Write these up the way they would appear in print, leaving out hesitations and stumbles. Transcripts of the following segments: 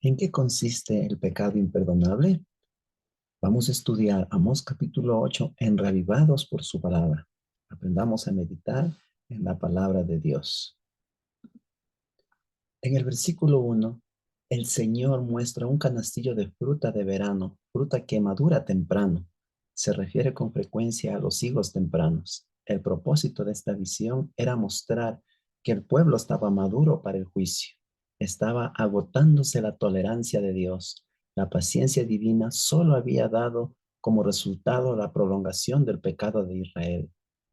¿En qué consiste el pecado imperdonable? Vamos a estudiar Amós capítulo 8 en Reavivados por su palabra. Aprendamos a meditar en la palabra de Dios. En el versículo 1, el Señor muestra un canastillo de fruta de verano, fruta que madura temprano. Se refiere con frecuencia a los higos tempranos. El propósito de esta visión era mostrar que el pueblo estaba maduro para el juicio. Estaba agotándose la tolerancia de Dios. La paciencia divina solo había dado como resultado la prolongación del pecado de Israel.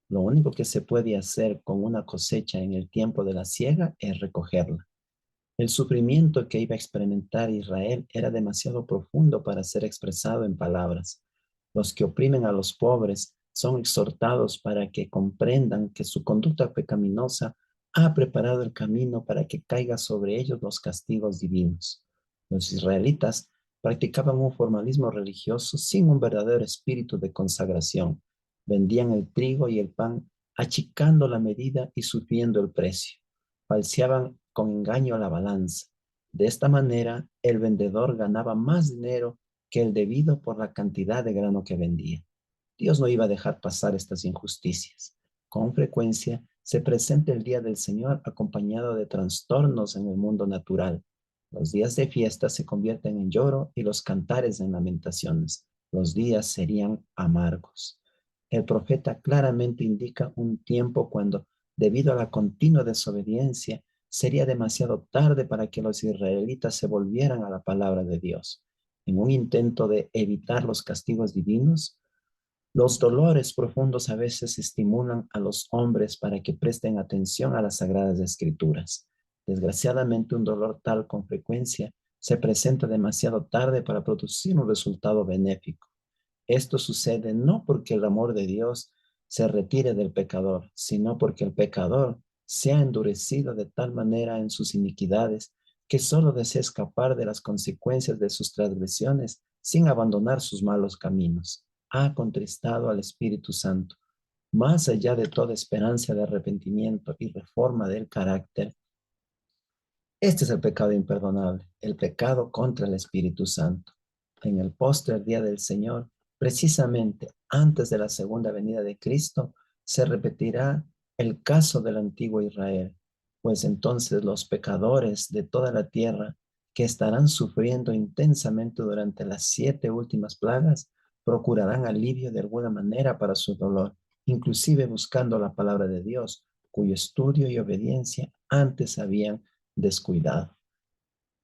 Lo único que se puede hacer con una cosecha en el tiempo de la siega es recogerla. El sufrimiento que iba a experimentar Israel era demasiado profundo para ser expresado en palabras. Los que oprimen a los pobres son exhortados para que comprendan que su conducta pecaminosa ha preparado el camino para que caiga sobre ellos los castigos divinos. Los israelitas practicaban un formalismo religioso sin un verdadero espíritu de consagración. Vendían el trigo y el pan achicando la medida y subiendo el precio. Falseaban con engaño la balanza. De esta manera, el vendedor ganaba más dinero que el debido por la cantidad de grano que vendía. Dios no iba a dejar pasar estas injusticias. Con frecuencia se presenta el día del Señor acompañado de trastornos en el mundo natural. Los días de fiesta se convierten en lloro y los cantares en lamentaciones. Los días serían amargos. El profeta claramente indica un tiempo cuando, debido a la continua desobediencia, sería demasiado tarde para que los israelitas se volvieran a la palabra de Dios. En un intento de evitar los castigos divinos, los dolores profundos a veces estimulan a los hombres para que presten atención a las sagradas escrituras. Desgraciadamente, un dolor tal con frecuencia se presenta demasiado tarde para producir un resultado benéfico. Esto sucede no porque el amor de Dios se retire del pecador, sino porque el pecador se ha endurecido de tal manera en sus iniquidades que solo desea escapar de las consecuencias de sus transgresiones sin abandonar sus malos caminos. Ha contristado al Espíritu Santo. Más allá de toda esperanza de arrepentimiento y reforma del carácter, este es el pecado imperdonable, el pecado contra el Espíritu Santo. En el postrer día del Señor, precisamente antes de la segunda venida de Cristo, se repetirá el caso del antiguo Israel, pues entonces los pecadores de toda la tierra que estarán sufriendo intensamente durante las 7 últimas plagas, procurarán alivio de alguna manera para su dolor, inclusive buscando la palabra de Dios, cuyo estudio y obediencia antes habían descuidado.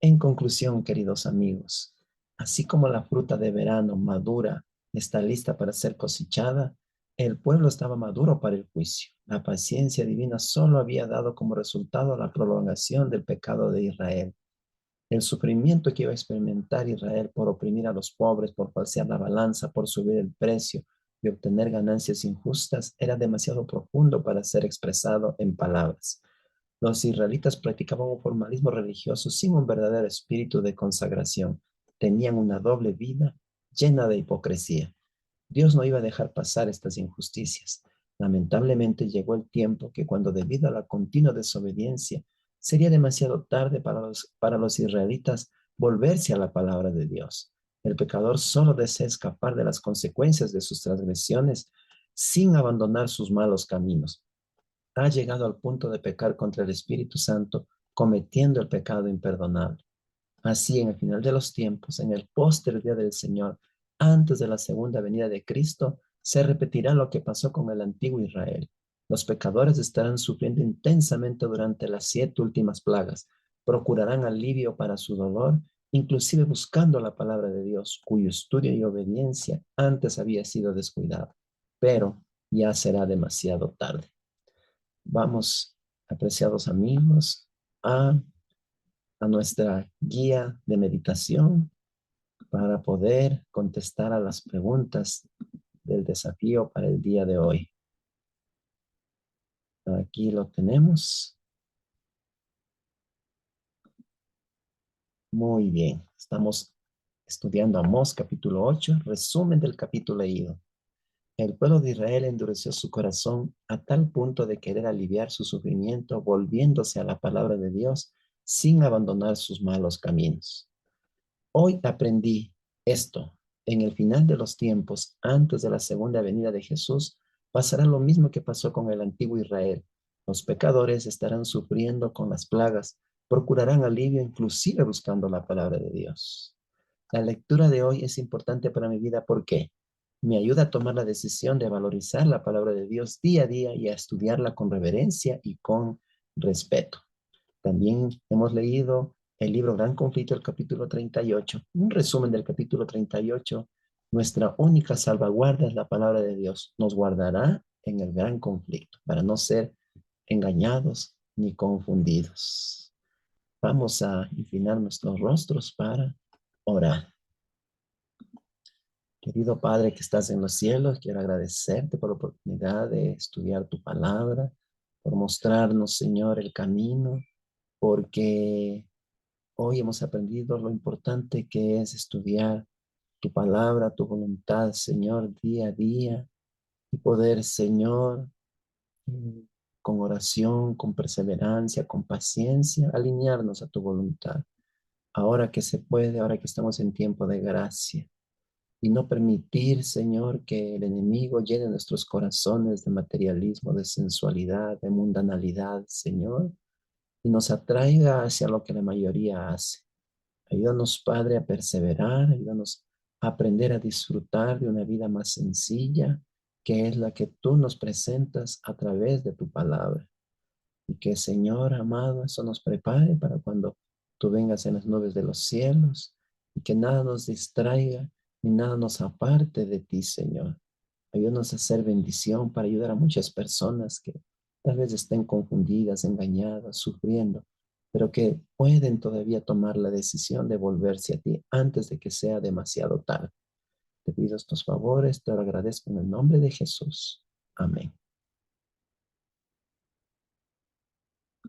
En conclusión, queridos amigos, así como la fruta de verano madura está lista para ser cosechada, el pueblo estaba maduro para el juicio. La paciencia divina solo había dado como resultado la prolongación del pecado de Israel. El sufrimiento que iba a experimentar Israel por oprimir a los pobres, por falsear la balanza, por subir el precio y obtener ganancias injustas era demasiado profundo para ser expresado en palabras. Los israelitas practicaban un formalismo religioso sin un verdadero espíritu de consagración. Tenían una doble vida llena de hipocresía. Dios no iba a dejar pasar estas injusticias. Lamentablemente llegó el tiempo que cuando debido a la continua desobediencia sería demasiado tarde para los israelitas volverse a la palabra de Dios. El pecador solo desea escapar de las consecuencias de sus transgresiones sin abandonar sus malos caminos. Ha llegado al punto de pecar contra el Espíritu Santo, cometiendo el pecado imperdonable. Así, en el final de los tiempos, en el póster día del Señor, antes de la segunda venida de Cristo, se repetirá lo que pasó con el antiguo Israel. Los pecadores estarán sufriendo intensamente durante las 7 últimas plagas, procurarán alivio para su dolor, inclusive buscando la palabra de Dios, cuyo estudio y obediencia antes había sido descuidado. Pero ya será demasiado tarde. Vamos, apreciados amigos, a nuestra guía de meditación para poder contestar a las preguntas del desafío para el día de hoy. Aquí lo tenemos. Muy bien. Estamos estudiando Amós capítulo 8, resumen del capítulo leído. El pueblo de Israel endureció su corazón a tal punto de querer aliviar su sufrimiento volviéndose a la palabra de Dios sin abandonar sus malos caminos. Hoy aprendí esto. En el final de los tiempos, antes de la segunda venida de Jesús, pasará lo mismo que pasó con el antiguo Israel. Los pecadores estarán sufriendo con las plagas, procurarán alivio inclusive buscando la palabra de Dios. La lectura de hoy es importante para mi vida porque me ayuda a tomar la decisión de valorizar la palabra de Dios día a día y a estudiarla con reverencia y con respeto. También hemos leído el libro Gran Conflicto, el capítulo 38. Un resumen del capítulo 38. Nuestra única salvaguarda es la palabra de Dios. Nos guardará en el gran conflicto para no ser engañados ni confundidos. Vamos a inclinar nuestros rostros para orar. Querido Padre que estás en los cielos, quiero agradecerte por la oportunidad de estudiar tu palabra, por mostrarnos, Señor, el camino, porque hoy hemos aprendido lo importante que es estudiar tu palabra, tu voluntad, Señor, día a día y poder, Señor, mm, con oración, con perseverancia, con paciencia, alinearnos a tu voluntad. Ahora que se puede, ahora que estamos en tiempo de gracia y no permitir, Señor, que el enemigo llene nuestros corazones de materialismo, de sensualidad, de mundanalidad, Señor, y nos atraiga hacia lo que la mayoría hace. Ayúdanos, Padre, a perseverar, ayúdanos a aprender a disfrutar de una vida más sencilla, que es la que tú nos presentas a través de tu palabra. Y que, Señor amado, eso nos prepare para cuando tú vengas en las nubes de los cielos y que nada nos distraiga ni nada nos aparte de ti, Señor. Ayúdanos a hacer bendición para ayudar a muchas personas que tal vez estén confundidas, engañadas, sufriendo, pero que pueden todavía tomar la decisión de volverse a ti antes de que sea demasiado tarde. Te pido estos favores, te lo agradezco en el nombre de Jesús. Amén.